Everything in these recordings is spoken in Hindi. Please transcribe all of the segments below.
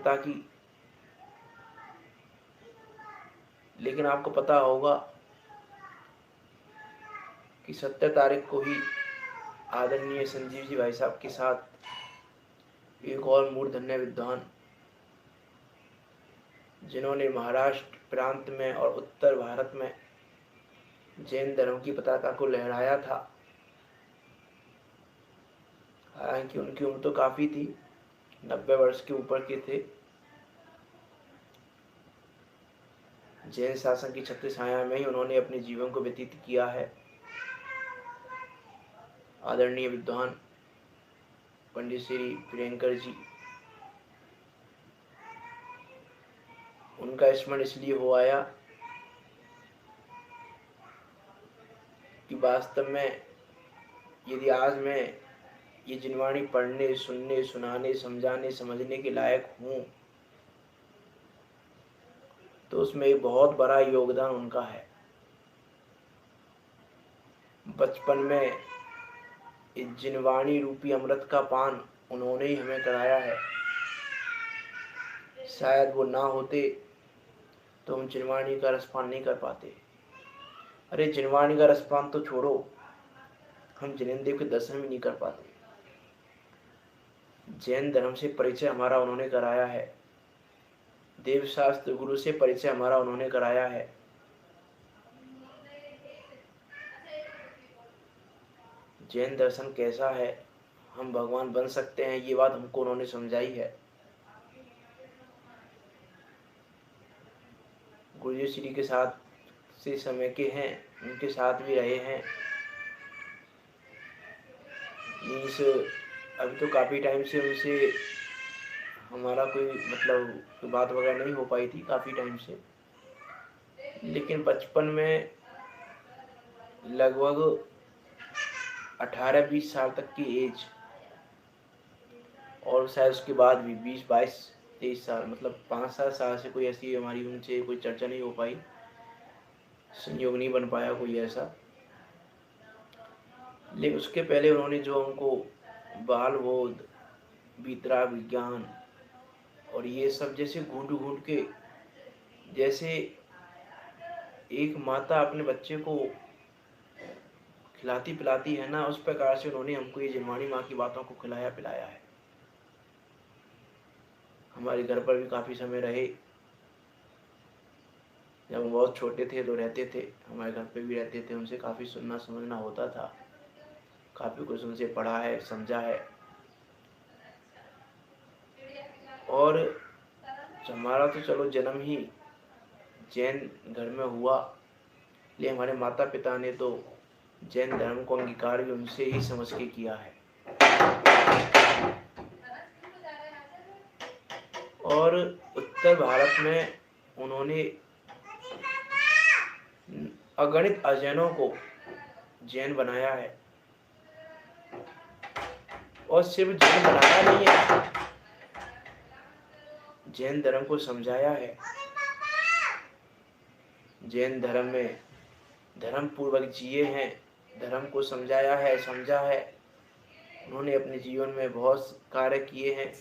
ताकि, लेकिन आपको पता होगा कि 17 तारीख को ही आदरणीय संजीव जी भाई साहब के साथ एक और मूर्धन्य विद्वान, जिन्होंने महाराष्ट्र प्रांत में और उत्तर भारत में जैन धर्म की पताका को लहराया था। हालांकि उनकी उम्र तो काफ़ी थी, 90 वर्ष के ऊपर के थे। जैन शासन की छत्र छाया में ही उन्होंने अपने जीवन को व्यतीत किया है। आदरणीय विद्वान पंडित श्री प्रियंकर जी, उनका स्मरण इसलिए हो आया कि वास्तव में यदि आज मैं ये जिनवाणी पढ़ने, सुनने, सुनाने, समझाने, समझने के लायक हूँ, तो उसमें एक बहुत बड़ा योगदान उनका है। बचपन में इस जिनवाणी रूपी अमृत का पान उन्होंने ही हमें कराया है। शायद वो ना होते तो हम जिनवाणी का रसपान नहीं कर पाते। अरे जिनवाणी का रसपान तो छोड़ो, हम जिनेंद्र के दर्शन भी नहीं कर पाते। जैन धर्म से परिचय हमारा उन्होंने कराया है, देवशास्त्र गुरु से परिचय हमारा उन्होंने कराया है। जैन दर्शन कैसा है, हम भगवान बन सकते हैं, ये बात हमको उन्होंने समझाई है। गुरुजी श्री के साथ से समय के हैं, उनके साथ भी रहे हैं। मीन्स अभी तो काफ़ी टाइम से उनसे हमारा कोई मतलब बात वगैरह नहीं हो पाई थी, काफ़ी टाइम से। लेकिन बचपन में लगभग 18-20 साल तक की एज, और शायद उसके बाद भी 20-22-23 साल, मतलब 5-7 साल से कोई ऐसी हमारी उनसे कोई चर्चा नहीं हो पाई, संयोग नहीं बन पाया कोई ऐसा। लेकिन उसके पहले उन्होंने जो हमको बाल बोध, वीतराग विज्ञान और ये सब जैसे घूंट घूंट के, जैसे एक माता अपने बच्चे को खिलाती पिलाती है ना, उस प्रकार से उन्होंने हमको ये जिनवाणी माँ की बातों को खिलाया पिलाया है। हमारे घर पर भी काफ़ी समय रहे, जब हम बहुत छोटे थे तो रहते थे, हमारे घर पे भी रहते थे, उनसे काफ़ी सुनना समझना होता था, काफ़ी कुछ उनसे पढ़ा है, समझा है। और हमारा तो चलो जन्म ही जैन घर में हुआ, लेकिन हमारे माता पिता ने तो जैन धर्म को अंगीकार भी उनसे ही समझ के किया है। और उत्तर भारत में उन्होंने अगणित अजैनों को जैन बनाया है, और सिर्फ जैन बनाया नहीं है, जैन धर्म को समझाया है। जैन धर्म में धर्म पूर्वक जिए हैं, धर्म को समझाया है, समझा है। उन्होंने अपने जीवन में बहुत कार्य किए हैं,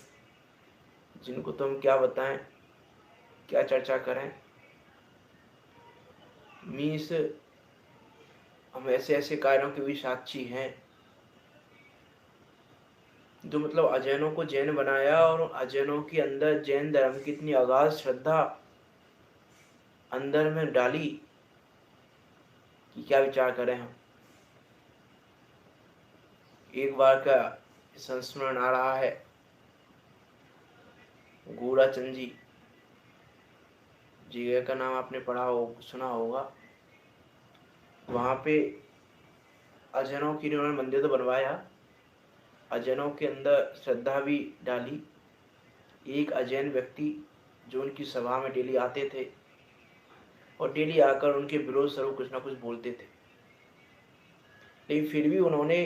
जिनको तो हम क्या बताएं, क्या चर्चा करें। मीन्स हम ऐसे ऐसे कार्यों के भी साक्षी हैं, जो मतलब अजैनों को जैन बनाया, और अजैनों के अंदर जैन धर्म की इतनी अगाध श्रद्धा अंदर में डाली कि क्या विचार करें हम। एक बार का संस्मरण आ रहा है, गूढ़ाचंद जी का नाम आपने पढ़ा हो, सुना होगा। वहाँ पे अजैनों की उन्होंने मंदिर तो बनवाया, अजैनों के अंदर श्रद्धा भी डाली। एक अजैन व्यक्ति जो उनकी सभा में डेली आते थे, और डेली आकर उनके विरोध स्वरूप कुछ ना कुछ बोलते थे, लेकिन फिर भी उन्होंने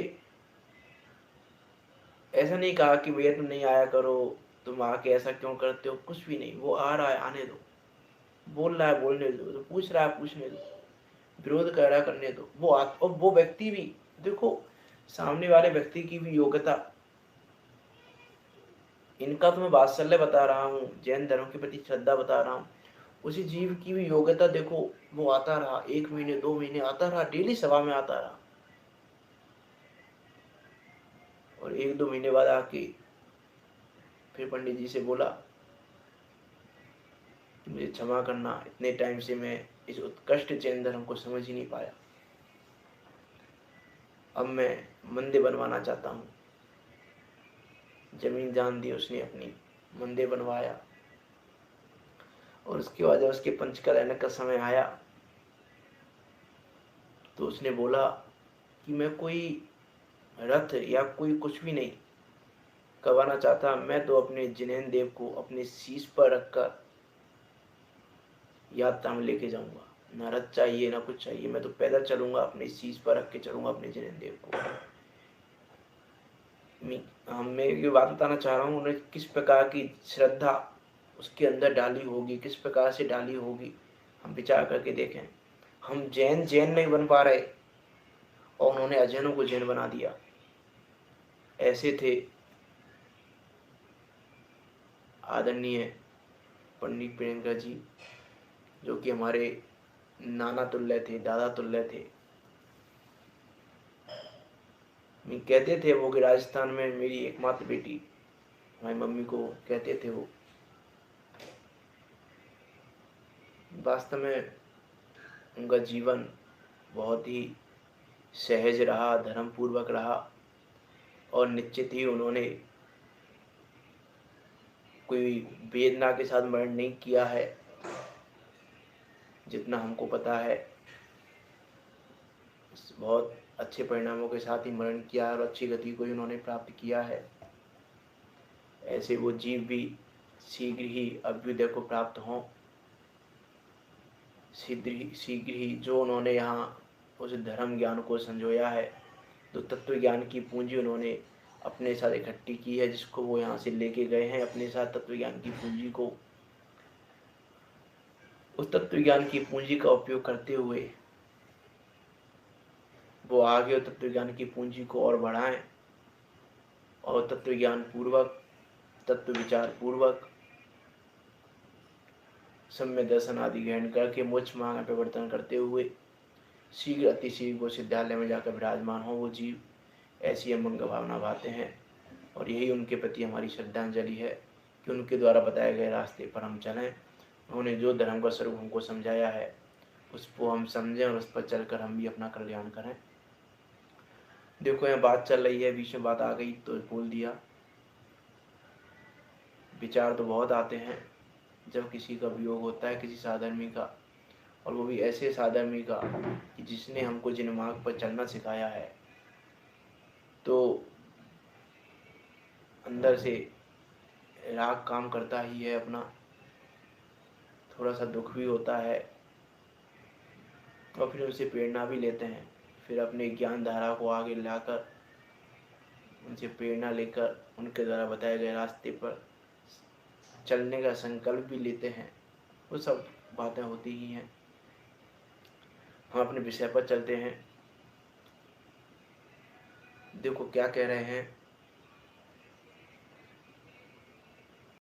ऐसा नहीं कहा कि भैया तुम नहीं आया करो, तुम आके ऐसा क्यों करते हो, कुछ भी नहीं। वो आ रहा है, आने दो, बोल रहा है बोलने दो, तो पूछ रहा है पूछने दो, विरोध कर रहा है करने दो। और वो व्यक्ति भी देखो, सामने वाले व्यक्ति की भी योग्यता, इनका तो मैं वात्सल्य बता रहा हूँ, जैन धर्म के प्रति श्रद्धा बता रहा हूँ। उसी जीव की भी योग्यता देखो, वो आता रहा 1 महीने 2 महीने आता रहा, डेली सभा में आता रहा, और 1-2 महीने बाद आके फिर पंडित जी से बोला कि मुझे क्षमा करना, इतने टाइम से मैं इस उत्कृष्ट जैन धर्म को समझ ही नहीं पाया, अब मैं मंदिर बनवाना चाहता हूँ। जमीन दान दी उसने अपनी, मंदिर बनवाया। और उसके बाद जब उसके पंचकल्याण का समय आया तो उसने बोला कि मैं कोई रथ या कोई कुछ भी नहीं करवाना चाहता, मैं तो अपने जिनेंद्र देव को अपने शीश पर रखकर यात्रा में लेके जाऊंगा। ना रथ चाहिए ना कुछ चाहिए, मैं तो पैदल चलूंगा, अपने शीश पर रख के चलूंगा अपने जिनेंद्र देव को। मैं ये बात बताना चाह रहा हूँ, उन्हें किस प्रकार की श्रद्धा उसके अंदर डाली होगी, किस प्रकार से डाली होगी, हम विचार करके देखें। हम जैन नहीं बन पा रहे और उन्होंने अजैनों को जैन बना दिया। ऐसे थे आदरणीय पंडित प्रियंका जी, जो कि हमारे नाना तुल्य थे, दादा तुल्य थे। कहते थे वो कि राजस्थान में मेरी एकमात्र बेटी, हमारी मम्मी को कहते थे वो। वास्तव में उनका जीवन बहुत ही सहज रहा, धर्म पूर्वक रहा, और निश्चित ही उन्होंने कोई वेदना के साथ मरण नहीं किया है, जितना हमको पता है। बहुत अच्छे परिणामों के साथ ही मरण किया और अच्छी गति को ही उन्होंने प्राप्त किया है। ऐसे वो जीव भी शीघ्र ही अभ्युदय को प्राप्त हों, शीघ्र ही जो उन्होंने यहाँ उस धर्म ज्ञान को संजोया है, तो तत्व ज्ञान की पूंजी उन्होंने अपने साथ इकट्ठी की है, जिसको वो यहाँ से लेके गए हैं अपने साथ तत्व ज्ञान की पूंजी को। उस तत्व ज्ञान की पूंजी का उपयोग करते हुए वो आगे तत्व ज्ञान की पूंजी को और बढ़ाएं, और तत्व ज्ञान पूर्वक, तत्व विचार पूर्वक सम्य दर्शन आदि ग्रहण करके मोक्ष मार्ग में परिवर्तन करते हुए शीघ्र अतिशीघ्र वो सिद्धालय में जाकर विराजमान हो वो जीव। ऐसी हम उनका भावना भाते हैं, और यही उनके प्रति हमारी श्रद्धांजलि है कि उनके द्वारा बताए गए रास्ते पर हम चलें। उन्होंने जो धर्म का स्वरूप हमको समझाया है उसको हम समझें और उस पर चलकर हम भी अपना कल्याण करें। देखो यहाँ बात चल रही है, बीच में बात आ गई तो बोल दिया। विचार तो बहुत आते हैं जब किसी का वियोग होता है, किसी साधर्मी का, और वो भी ऐसे साधर्मी का कि जिसने हमको जिन मार्ग पर चलना सिखाया है, तो अंदर से राग काम करता ही है अपना, थोड़ा सा दुख भी होता है, और फिर उनसे प्रेरणा भी लेते हैं। फिर अपने ज्ञान धारा को आगे लाकर उनसे प्रेरणा लेकर उनके द्वारा बताए गए रास्ते पर चलने का संकल्प भी लेते हैं। वो सब बातें होती ही हैं। हम अपने विषय पर चलते हैं। देखो क्या कह रहे हैं